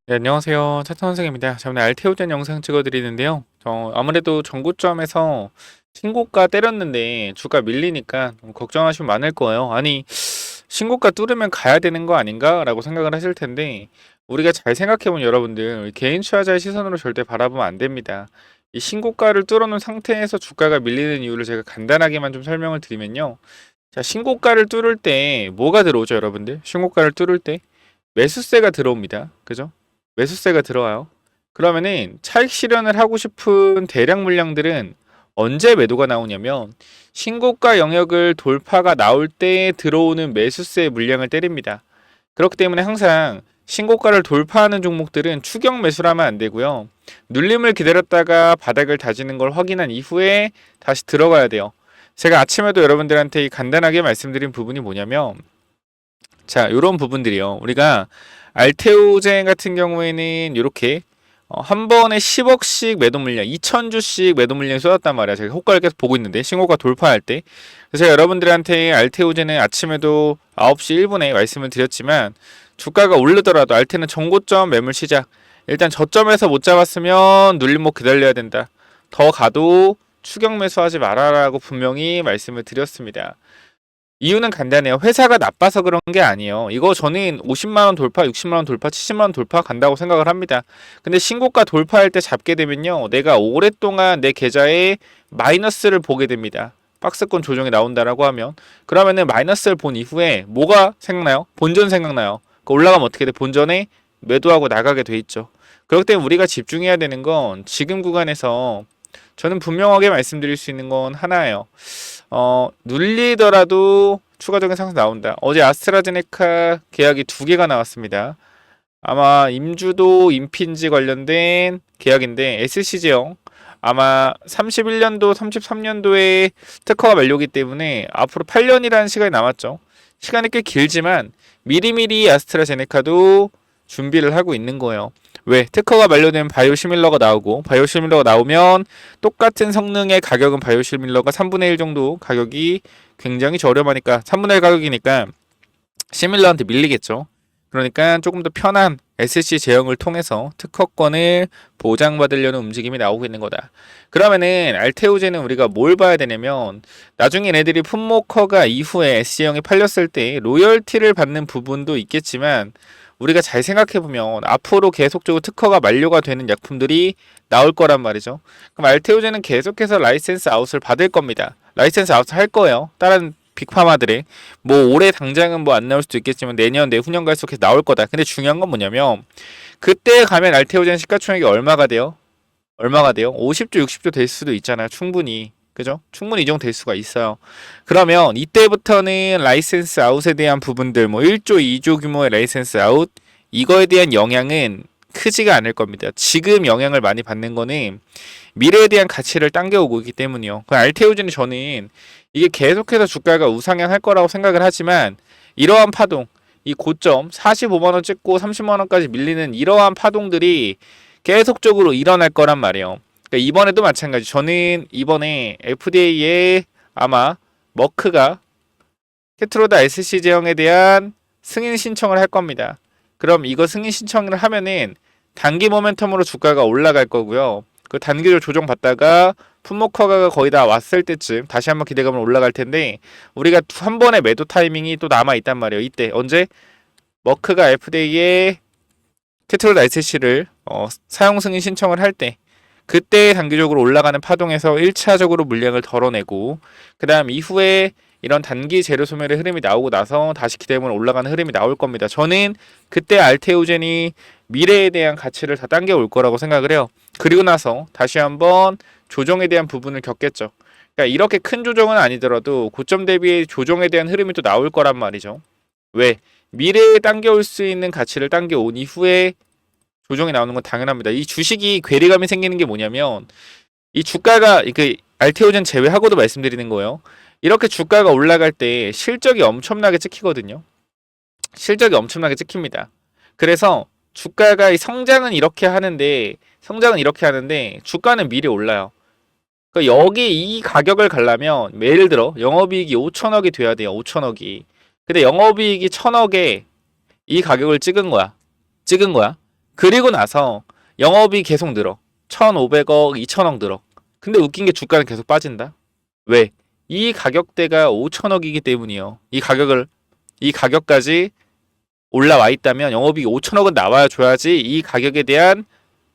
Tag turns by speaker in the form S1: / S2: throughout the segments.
S1: 네, 안녕하세요. 차트 선생입니다. 자, 오늘 알테오젠 영상 찍어드리는데요. 아무래도 전고점에서 신고가 때렸는데 주가 밀리니까 좀 걱정하시면 많을 거예요. 아니, 신고가 뚫으면 가야 되는 거 아닌가? 라고 생각을 하실 텐데, 우리가 잘 생각해보면 여러분들, 개인 투자자의 시선으로 절대 바라보면 안 됩니다. 이 신고가를 뚫어놓은 상태에서 주가가 밀리는 이유를 제가 간단하게만 좀 설명을 드리면요. 자, 신고가를 뚫을 때 뭐가 들어오죠, 여러분들? 신고가를 뚫을 때 매수세가 들어옵니다. 그죠? 매수세가 들어와요. 그러면은 차익 실현을 하고 싶은 대량 물량들은 언제 매도가 나오냐면 신고가 영역을 돌파가 나올 때 들어오는 매수세 물량을 때립니다. 그렇기 때문에 항상 신고가를 돌파하는 종목들은 추격 매수를 하면 안 되고요. 눌림을 기다렸다가 바닥을 다지는 걸 확인한 이후에 다시 들어가야 돼요. 제가 아침에도 여러분들한테 간단하게 말씀드린 부분이 뭐냐면 자, 이런 부분들이요. 우리가 알테오젠 같은 경우에는 이렇게 한 번에 10억씩 매도 물량, 2,000주씩 매도 물량이 쏟았단 말이야. 제가 효과를 계속 보고 있는데 신고가 돌파할 때. 그래서 제가 여러분들한테 알테오젠은 아침에도 9시 1분에 말씀을 드렸지만 주가가 오르더라도 알테는 정고점 매물 시작. 일단 저점에서 못 잡았으면 눌림목 기다려야 된다. 더 가도 추격 매수하지 말아라고 분명히 말씀을 드렸습니다. 이유는 간단해요. 회사가 나빠서 그런 게 아니에요. 이거 저는 50만원 돌파, 60만원 돌파, 70만원 돌파 간다고 생각을 합니다. 근데 신고가 돌파할 때 잡게 되면요. 내가 오랫동안 내 계좌에 마이너스를 보게 됩니다. 박스권 조정이 나온다라고 하면. 그러면은 마이너스를 본 이후에 뭐가 생각나요? 본전 생각나요. 올라가면 어떻게 돼? 본전에 매도하고 나가게 돼 있죠. 그렇기 때문에 우리가 집중해야 되는 건 지금 구간에서 저는 분명하게 말씀드릴 수 있는 건 하나예요. 눌리더라도 추가적인 상승 나온다. 어제 아스트라제네카 계약이 2개가 나왔습니다. 아마 임주도 인핀지 관련된 계약인데 SC제형 아마 31년도, 33년도에 특허가 만료기 때문에 앞으로 8년이라는 시간이 남았죠. 시간이 꽤 길지만 미리미리 아스트라제네카도 준비를 하고 있는 거예요. 왜? 특허가 만료되면 바이오시밀러가 나오고 바이오시밀러가 나오면 똑같은 성능의 가격은 바이오시밀러가 3분의 1 정도 가격이 굉장히 저렴하니까 3분의 1 가격이니까 시밀러한테 밀리겠죠. 그러니까 조금 더 편한 SC 제형을 통해서 특허권을 보장받으려는 움직임이 나오고 있는 거다. 그러면은 알테오젠은 우리가 뭘 봐야 되냐면 나중에 얘네들이 품목허가 이후에 SC형이 팔렸을 때 로열티를 받는 부분도 있겠지만 우리가 잘 생각해보면 앞으로 계속적으로 특허가 만료가 되는 약품들이 나올 거란 말이죠. 그럼 알테오젠은 계속해서 라이센스 아웃을 받을 겁니다. 라이센스 아웃을 할 거예요. 다른 빅파마들의 뭐 올해 당장은 뭐 안 나올 수도 있겠지만 내년 내후년 갈수록 계속 나올 거다. 근데 중요한 건 뭐냐면 그때 가면 알테오젠 시가총액이 얼마가 돼요? 얼마가 돼요? 50조 60조 될 수도 있잖아요. 충분히. 그죠? 충분히 이 정도 될 수가 있어요. 그러면 이때부터는 라이센스 아웃에 대한 부분들 뭐 1조 2조 규모의 라이센스 아웃 이거에 대한 영향은 크지가 않을 겁니다. 지금 영향을 많이 받는 거는 미래에 대한 가치를 당겨오고 있기 때문이요. 그 알테오젠이 저는 이게 계속해서 주가가 우상향할 거라고 생각을 하지만 이러한 파동, 이 고점 45만원 찍고 30만원까지 밀리는 이러한 파동들이 계속적으로 일어날 거란 말이에요. 그러니까 이번에도 마찬가지. 저는 이번에 FDA에 아마 머크가 테트로다 SC 제형에 대한 승인 신청을 할 겁니다. 그럼 이거 승인 신청을 하면은 단기 모멘텀으로 주가가 올라갈 거고요. 그 단기로 조정받다가 품목 허가가 거의 다 왔을 때쯤 다시 한번 기대감을 올라갈 텐데 우리가 한 번의 매도 타이밍이 또 남아 있단 말이에요. 이때 언제 머크가 FDA에 테트로다 SC를 사용 승인 신청을 할 때 그때 단기적으로 올라가는 파동에서 1차적으로 물량을 덜어내고 그 다음 이후에 이런 단기 재료 소멸의 흐름이 나오고 나서 다시 기대감을 올라가는 흐름이 나올 겁니다. 저는 그때 알테오젠이 미래에 대한 가치를 다 당겨올 거라고 생각을 해요. 그리고 나서 다시 한번 조정에 대한 부분을 겪겠죠. 그러니까 이렇게 큰 조정은 아니더라도 고점 대비 조정에 대한 흐름이 또 나올 거란 말이죠. 왜? 미래에 당겨올 수 있는 가치를 당겨온 이후에 조정이 나오는 건 당연합니다. 이 주식이 괴리감이 생기는 게 뭐냐면 이 주가가 그 알테오젠 제외하고도 말씀드리는 거예요. 이렇게 주가가 올라갈 때 실적이 엄청나게 찍히거든요. 실적이 엄청나게 찍힙니다. 그래서 주가가 성장은 이렇게 하는데 주가는 미리 올라요. 그러니까 여기 이 가격을 가려면 예를 들어 영업이익이 5천억이 돼야 돼요. 5천억이. 근데 영업이익이 1,000억에 이 가격을 찍은 거야. 그리고 나서 영업이 계속 늘어. 1,500억, 2,000억 늘어. 근데 웃긴 게 주가는 계속 빠진다. 왜? 이 가격대가 5천억이기 때문이요. 이 가격까지 올라와 있다면 영업이익 5천억은 나와야 줘야지 이 가격에 대한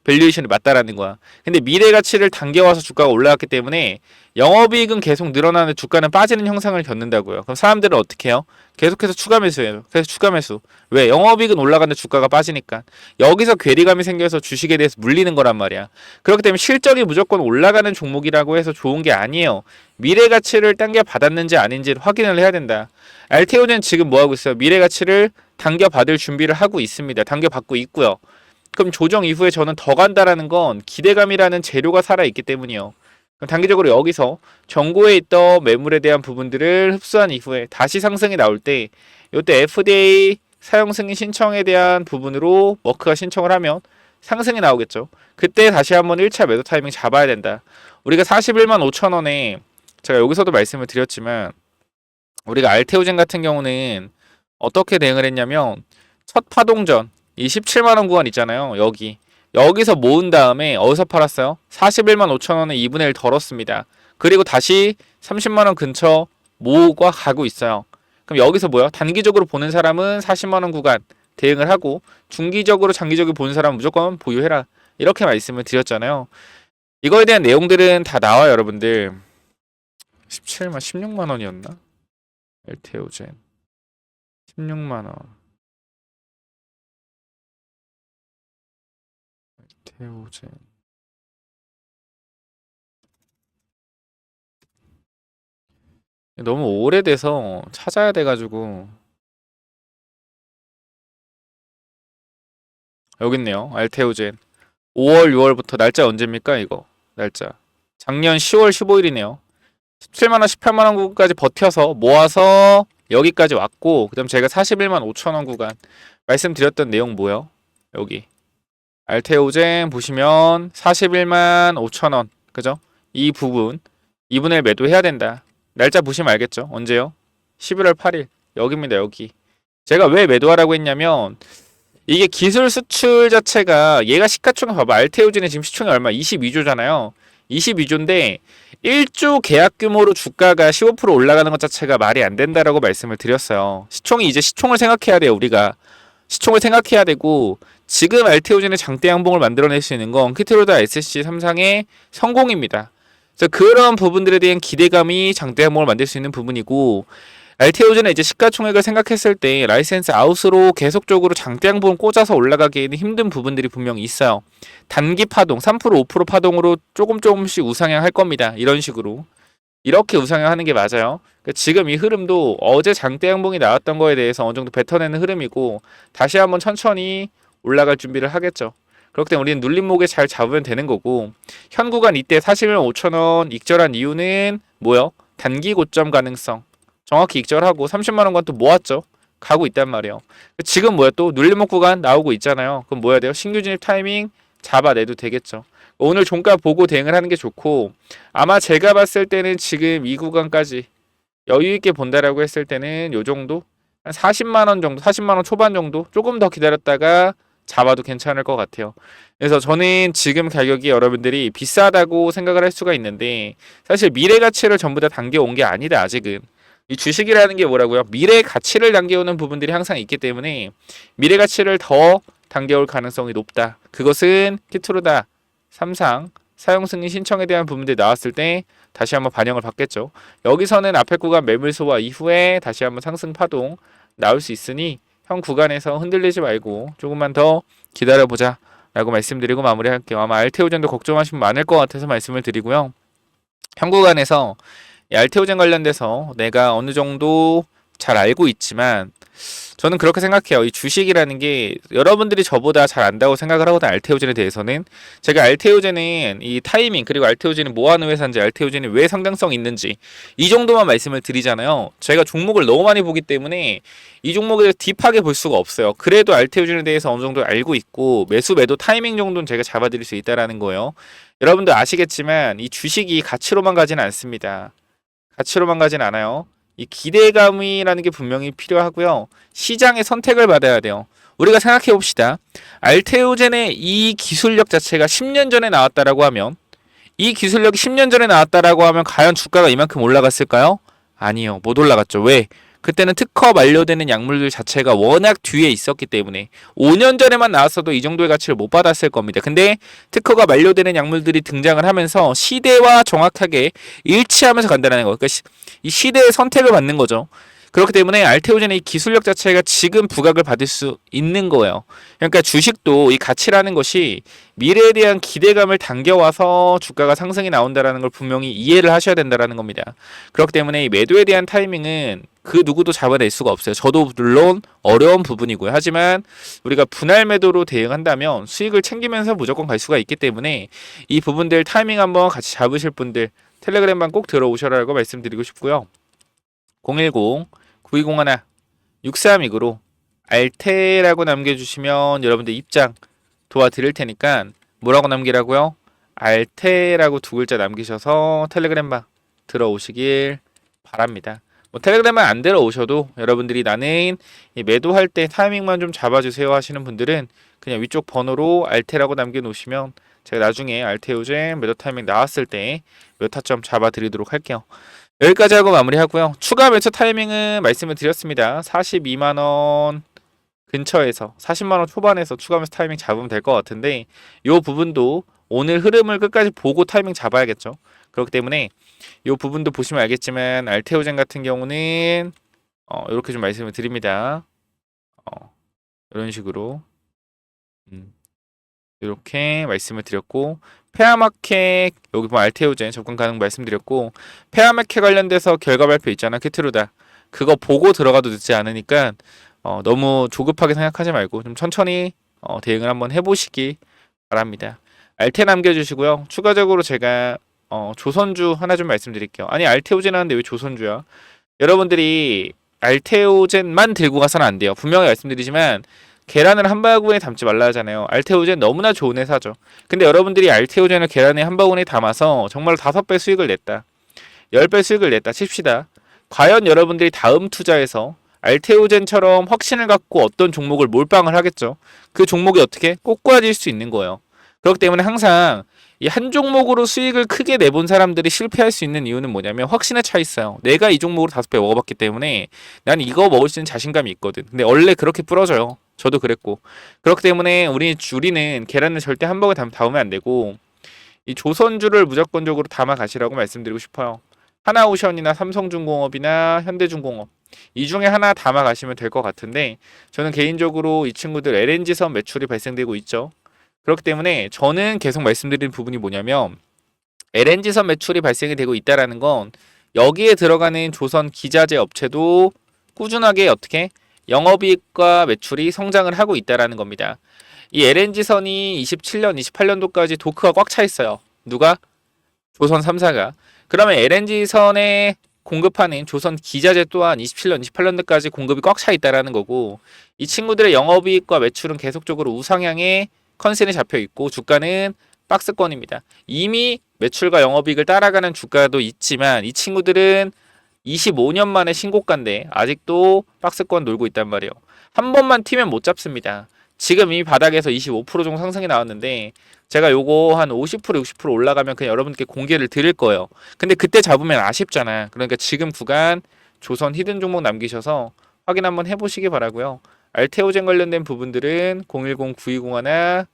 S1: 밸류에이션이 맞다라는 거야. 근데 미래 가치를 당겨와서 주가가 올라갔기 때문에 영업이익은 계속 늘어나는 주가는 빠지는 형상을 겪는다고요. 그럼 사람들은 어떻게 해요? 계속해서 추가 매수해요. 그래서 추가 매수. 왜? 영업이익은 올라가는데 주가가 빠지니까. 여기서 괴리감이 생겨서 주식에 대해서 물리는 거란 말이야. 그렇기 때문에 실적이 무조건 올라가는 종목이라고 해서 좋은 게 아니에요. 미래 가치를 당겨 받았는지 아닌지를 확인을 해야 된다. 알테오는 지금 뭐 하고 있어요? 미래 가치를 당겨 받을 준비를 하고 있습니다. 당겨 받고 있고요. 그럼 조정 이후에 저는 더 간다라는 건 기대감이라는 재료가 살아있기 때문이요. 그럼 단기적으로 여기서 정고에 있던 매물에 대한 부분들을 흡수한 이후에 다시 상승이 나올 때 이때 FDA 사용 승인 신청에 대한 부분으로 머크가 신청을 하면 상승이 나오겠죠. 그때 다시 한번 1차 매도 타이밍 잡아야 된다. 우리가 41만 5천 원에 제가 여기서도 말씀을 드렸지만 우리가 알테오젠 같은 경우는 어떻게 대응을 했냐면 첫 파동 전 이 17만 원 구간 있잖아요. 여기서 모은 다음에 어디서 팔았어요? 41만 5천 원에 2분의 1 덜었습니다. 그리고 다시 30만 원 근처 모으고 가고 있어요. 그럼 여기서 뭐야? 단기적으로 보는 사람은 40만 원 구간 대응을 하고 중기적으로 장기적으로 보는 사람은 무조건 보유해라. 이렇게 말씀을 드렸잖아요. 이거에 대한 내용들은 다 나와요, 여러분들. 16만 원이었나? 엘테오젠 16만 원. 엘테오젠 너무 오래돼서 찾아야 돼가지고 여기 있네요. 알테오젠 5월 6월부터 날짜 언제입니까 이거 날짜 작년 10월 15일이네요. 17만원 18만원 구간까지 버텨서 모아서 여기까지 왔고 그 다음 제가 41만 5천원 구간 말씀드렸던 내용 뭐요? 여기 알테오젠 보시면 41만 5천원 그죠? 이 부분 2분의 1 매도해야 된다. 날짜 보시면 알겠죠? 언제요? 11월 8일 여기입니다. 여기 제가 왜 매도하라고 했냐면 이게 기술 수출 자체가 얘가 시가총액 봐봐. 알테오젠의 지금 시총이 얼마? 22조잖아요. 22조인데 1조 계약 규모로 주가가 15% 올라가는 것 자체가 말이 안 된다라고 말씀을 드렸어요. 이제 시총을 생각해야 돼요. 우리가 시총을 생각해야 되고 지금 알테오젠의 장대 양봉을 만들어낼 수 있는 건 키트로다 SC 3상의 성공입니다. 그래서 그런 부분들에 대한 기대감이 장대 양봉을 만들 수 있는 부분이고 알테오젠은 이제 시가총액을 생각했을 때 라이센스 아웃으로 계속적으로 장대 양봉을 꽂아서 올라가기에는 힘든 부분들이 분명히 있어요. 단기 파동 3% 5% 파동으로 조금씩 우상향할 겁니다. 이런 식으로 이렇게 우상향하는 게 맞아요. 지금 이 흐름도 어제 장대 양봉이 나왔던 거에 대해서 어느 정도 뱉어내는 흐름이고 다시 한번 천천히 올라갈 준비를 하겠죠. 그렇기 때문에 우리는 눌림목에 잘 잡으면 되는 거고 현 구간 이때 41만 5천원 익절한 이유는 뭐요? 단기 고점 가능성 정확히 익절하고 30만 원간 또 모았죠. 가고 있단 말이에요. 지금 뭐야 또 눌림목 구간 나오고 있잖아요. 그럼 뭐야 돼요? 신규 진입 타이밍 잡아내도 되겠죠. 오늘 종가 보고 대응을 하는 게 좋고 아마 제가 봤을 때는 지금 이 구간까지 여유 있게 본다라고 했을 때는 요 정도 한 40만 원 정도 40만 원 초반 정도 조금 더 기다렸다가 잡아도 괜찮을 것 같아요. 그래서 저는 지금 가격이 여러분들이 비싸다고 생각을 할 수가 있는데 사실 미래 가치를 전부 다 당겨온 게 아니다. 아직은 이 주식이라는 게 뭐라고요? 미래 가치를 당겨오는 부분들이 항상 있기 때문에 미래 가치를 더 당겨올 가능성이 높다. 그것은 키트로다 3상 사용 승인 신청에 대한 부분들이 나왔을 때 다시 한번 반영을 받겠죠. 여기서는 앞에 구간 매물 소화 이후에 다시 한번 상승 파동 나올 수 있으니 현 구간에서 흔들리지 말고 조금만 더 기다려보자 라고 말씀드리고 마무리할게요. 아마 알테오젠도 걱정하시면 많을 것 같아서 말씀을 드리고요. 현 구간에서 알테오젠 관련돼서 내가 어느 정도 잘 알고 있지만 저는 그렇게 생각해요. 이 주식이라는 게 여러분들이 저보다 잘 안다고 생각을 하거든. 알테오젠에 대해서는 제가 알테오젠은 이 타이밍 그리고 알테오젠이 뭐하는 회사인지 알테오젠이 왜 상당성이 있는지 이 정도만 말씀을 드리잖아요. 제가 종목을 너무 많이 보기 때문에 이 종목에 대해서 딥하게 볼 수가 없어요. 그래도 알테오젠에 대해서 어느 정도 알고 있고 매수 매도 타이밍 정도는 제가 잡아드릴 수 있다라는 거예요. 여러분들 아시겠지만 이 주식이 가치로만 가지는 않습니다. 가치로만 가지는 않아요. 이 기대감이라는 게 분명히 필요하고요. 시장의 선택을 받아야 돼요. 우리가 생각해 봅시다. 알테오젠의 이 기술력 자체가 10년 전에 나왔다라고 하면, 이 기술력이 10년 전에 나왔다라고 하면 과연 주가가 이만큼 올라갔을까요? 아니요, 못 올라갔죠. 왜? 그때는 특허 만료되는 약물들 자체가 워낙 뒤에 있었기 때문에 5년 전에만 나왔어도 이 정도의 가치를 못 받았을 겁니다. 근데 특허가 만료되는 약물들이 등장을 하면서 시대와 정확하게 일치하면서 간다는 거. 그러니까 이 시대의 선택을 받는 거죠. 그렇기 때문에 알테오젠의 이 기술력 자체가 지금 부각을 받을 수 있는 거예요. 그러니까 주식도 이 가치라는 것이 미래에 대한 기대감을 당겨와서 주가가 상승이 나온다라는 걸 분명히 이해를 하셔야 된다라는 겁니다. 그렇기 때문에 이 매도에 대한 타이밍은 그 누구도 잡아낼 수가 없어요. 저도 물론 어려운 부분이고요. 하지만 우리가 분할 매도로 대응한다면 수익을 챙기면서 무조건 갈 수가 있기 때문에 이 부분들 타이밍 한번 같이 잡으실 분들 텔레그램만 꼭 들어오셔라고 말씀드리고 싶고요. 010-9201-6329로 알테라고 남겨주시면 여러분들 입장 도와드릴 테니까 뭐라고 남기라고요? 알테라고 두 글자 남기셔서 텔레그램방 들어오시길 바랍니다. 뭐 텔레그램만 안 들어오셔도 여러분들이 나는 매도할 때 타이밍만 좀 잡아주세요 하시는 분들은 그냥 위쪽 번호로 알테라고 남겨놓으시면 제가 나중에 알테오젠 매도 타이밍 나왔을 때 몇 타점 잡아드리도록 할게요. 여기까지 하고 마무리하고요. 추가 매수 타이밍은 말씀을 드렸습니다. 42만원 근처에서 40만원 초반에서 추가 매수 타이밍 잡으면 될 것 같은데 이 부분도 오늘 흐름을 끝까지 보고 타이밍 잡아야겠죠. 그렇기 때문에 이 부분도 보시면 알겠지만 알테오젠 같은 경우는 이렇게 좀 말씀을 드립니다. 이런 식으로 이렇게 말씀을 드렸고 페아마켓 여기 보면 알테오젠 접근 가능 말씀드렸고 페아마켓 관련돼서 결과 발표 있잖아 키트루다 그거 보고 들어가도 늦지 않으니까 너무 조급하게 생각하지 말고 좀 천천히 대응을 한번 해보시기 바랍니다. 알테 남겨주시고요. 추가적으로 제가 조선주 하나 좀 말씀드릴게요. 아니 알테오젠 하는데 왜 조선주야? 여러분들이 알테오젠만 들고 가서는 안 돼요. 분명히 말씀드리지만 계란을 한 바구니에 담지 말라 하잖아요. 알테오젠 너무나 좋은 회사죠. 근데 여러분들이 알테오젠을 계란에 한 바구니에 담아서 정말 5배 수익을 냈다. 10배 수익을 냈다 칩시다. 과연 여러분들이 다음 투자에서 알테오젠처럼 확신을 갖고 어떤 종목을 몰빵을 하겠죠. 그 종목이 어떻게 꼬꾸라질 수 있는 거예요. 그렇기 때문에 항상 이 한 종목으로 수익을 크게 내본 사람들이 실패할 수 있는 이유는 뭐냐면 확신에 차 있어요. 내가 이 종목으로 5배 먹어봤기 때문에 난 이거 먹을 수 있는 자신감이 있거든. 근데 원래 그렇게 부러져요. 저도 그랬고. 그렇기 때문에 우리는 계란을 절대 한 번에 담으면 안 되고 이 조선주를 무조건적으로 담아 가시라고 말씀드리고 싶어요. 하나오션이나 삼성중공업이나 현대중공업 이 중에 하나 담아 가시면 될 것 같은데 저는 개인적으로 이 친구들 LNG선 매출이 발생되고 있죠. 그렇기 때문에 저는 계속 말씀드리는 부분이 뭐냐면 LNG선 매출이 발생이 되고 있다라는 건 여기에 들어가는 조선 기자재 업체도 꾸준하게 어떻게 영업이익과 매출이 성장을 하고 있다라는 겁니다. 이 LNG선이 27년, 28년도까지 도크가 꽉 차 있어요. 누가? 조선 3사가. 그러면 LNG선에 공급하는 조선 기자재 또한 27년, 28년도까지 공급이 꽉 차 있다라는 거고 이 친구들의 영업이익과 매출은 계속적으로 우상향의 컨센이 잡혀 있고 주가는 박스권입니다. 이미 매출과 영업이익을 따라가는 주가도 있지만 이 친구들은 25년 만에 신고가인데 아직도 박스권 놀고 있단 말이에요. 한 번만 튀면 못 잡습니다. 지금 이미 바닥에서 25% 정도 상승이 나왔는데 제가 요거 한 50% 60% 올라가면 그냥 여러분께 공개를 드릴 거예요. 근데 그때 잡으면 아쉽잖아. 그러니까 지금 구간 조선 히든 종목 남기셔서 확인 한번 해보시기 바라고요. 알테오젠 관련된 부분들은 010-9201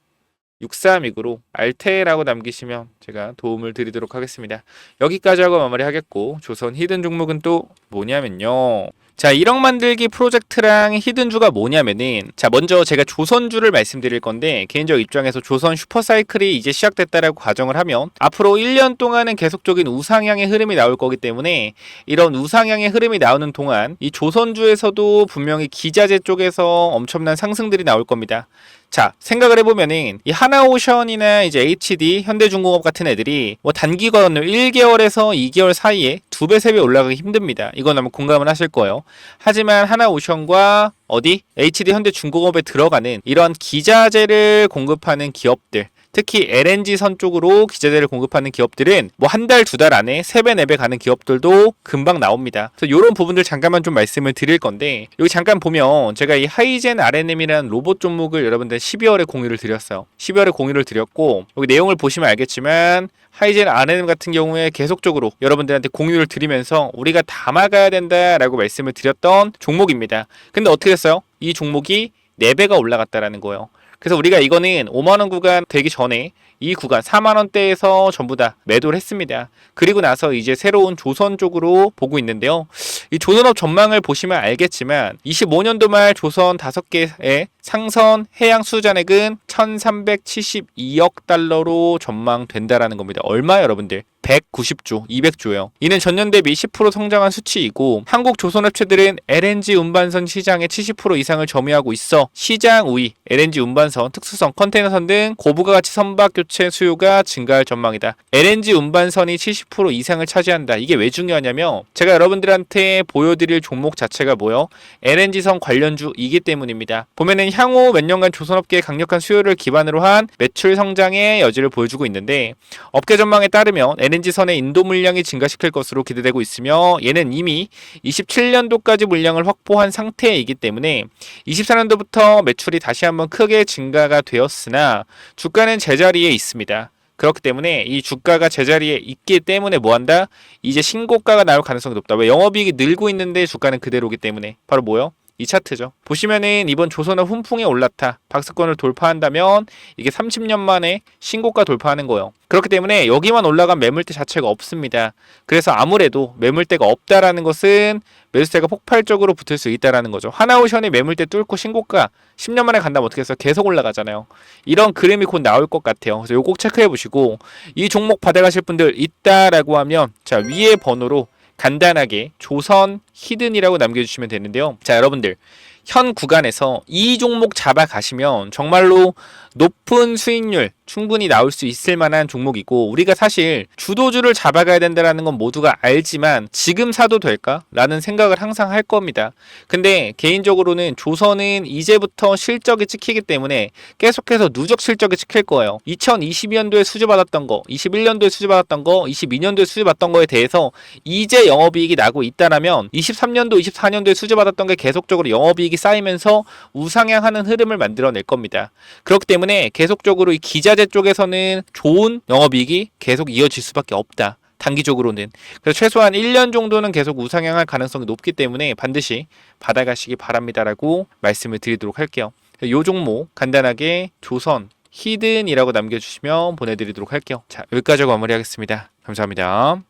S1: 6329로 알테라고 남기시면 제가 도움을 드리도록 하겠습니다. 여기까지 하고 마무리하겠고 조선 히든 종목은 또 뭐냐면요. 자 1억 만들기 프로젝트랑 히든주가 뭐냐면은 자 먼저 제가 조선주를 말씀드릴 건데 개인적 입장에서 조선 슈퍼사이클이 이제 시작됐다라고 가정을 하면 앞으로 1년 동안은 계속적인 우상향의 흐름이 나올 거기 때문에 이런 우상향의 흐름이 나오는 동안 이 조선주에서도 분명히 기자재 쪽에서 엄청난 상승들이 나올 겁니다. 자 생각을 해보면은 이 하나오션이나 이제 HD 현대중공업 같은 애들이 뭐 단기간으로 1개월에서 2개월 사이에 2배 3배 올라가기 힘듭니다. 이건 아마 공감을 하실 거예요. 하지만 하나오션과 어디 HD 현대중공업에 들어가는 이런 기자재를 공급하는 기업들 특히 LNG선 쪽으로 기자재를 공급하는 기업들은 뭐 한 달, 두 달 안에 3배, 4배 가는 기업들도 금방 나옵니다. 그래서 이런 부분들 잠깐만 좀 말씀을 드릴 건데, 여기 잠깐 보면 제가 이 하이젠 RNM이라는 로봇 종목을 여러분들 12월에 공유를 드렸어요. 12월에 공유를 드렸고, 여기 내용을 보시면 알겠지만 하이젠 RNM 같은 경우에 계속적으로 여러분들한테 공유를 드리면서 우리가 담아가야 된다라고 말씀을 드렸던 종목입니다. 근데 어떻게 됐어요? 이 종목이 4배가 올라갔다라는 거예요. 그래서 우리가 이거는 5만원 구간 되기 전에 이 구간 4만원대에서 전부 다 매도를 했습니다. 그리고 나서 이제 새로운 조선 쪽으로 보고 있는데요. 이 조선업 전망을 보시면 알겠지만 25년도 말 조선 5개의 상선 해양 수주잔액은 1372억 달러로 전망된다라는 겁니다. 얼마 여러분들? 190조, 200조요. 이는 전년 대비 10% 성장한 수치이고, 한국 조선업체들은 LNG 운반선 시장의 70% 이상을 점유하고 있어 시장 우위, LNG 운반선, 특수선, 컨테이너선 등 고부가 가치 선박 교체 수요가 증가할 전망이다. LNG 운반선이 70% 이상을 차지한다. 이게 왜 중요하냐면 제가 여러분들한테 보여드릴 종목 자체가 뭐요? LNG선 관련주이기 때문입니다. 보면은 향후 몇 년간 조선업계의 강력한 수요를 기반으로 한 매출 성장의 여지를 보여주고 있는데, 업계 전망에 따르면 LNG선의 인도 물량이 증가시킬 것으로 기대되고 있으며, 얘는 이미 27년도까지 물량을 확보한 상태이기 때문에 24년도부터 매출이 다시 한번 크게 증가가 되었으나 주가는 제자리에 있습니다. 그렇기 때문에 이 주가가 제자리에 있기 때문에 뭐한다? 이제 신고가가 나올 가능성이 높다. 왜? 영업이익이 늘고 있는데 주가는 그대로기 때문에. 바로 뭐요? 이 차트죠. 보시면은 이번 조선업 훈풍에 올라타 박스권을 돌파한다면 이게 30년 만에 신고가 돌파하는 거예요. 그렇기 때문에 여기만 올라간 매물대 자체가 없습니다. 그래서 아무래도 매물대가 없다라는 것은 매수세가 폭발적으로 붙을 수 있다라는 거죠. 하나오션이 매물대 뚫고 신고가 10년 만에 간다면 어떻게 해서 계속 올라가잖아요. 이런 그림이 곧 나올 것 같아요. 그래서 요거 꼭 체크해 보시고, 이 종목 받아가실 분들 있다라고 하면 자, 위에 번호로 간단하게 조선 히든이라고 남겨주시면 되는데요. 자, 여러분들 현 구간에서 이 종목 잡아가시면 정말로 높은 수익률 충분히 나올 수 있을 만한 종목이고, 우리가 사실 주도주를 잡아가야 된다는 건 모두가 알지만 지금 사도 될까? 라는 생각을 항상 할 겁니다. 근데 개인적으로는 조선은 이제부터 실적이 찍히기 때문에 계속해서 누적 실적이 찍힐 거예요. 2022년도에 수주받았던 거, 21년도에 수주받았던 거, 22년도에 수주받았던 거에 대해서 이제 영업이익이 나고 있다라면 23년도, 24년도에 수주받았던 게 계속적으로 영업이익이 쌓이면서 우상향하는 흐름을 만들어낼 겁니다. 그렇기 때문에 계속적으로 이 기자재 쪽에서는 좋은 영업이익이 계속 이어질 수밖에 없다. 단기적으로는. 그래서 최소한 1년 정도는 계속 우상향할 가능성이 높기 때문에 반드시 받아가시기 바랍니다라고 말씀을 드리도록 할게요. 이 종목 간단하게 조선 히든이라고 남겨주시면 보내드리도록 할게요. 자, 여기까지 마무리하겠습니다. 감사합니다.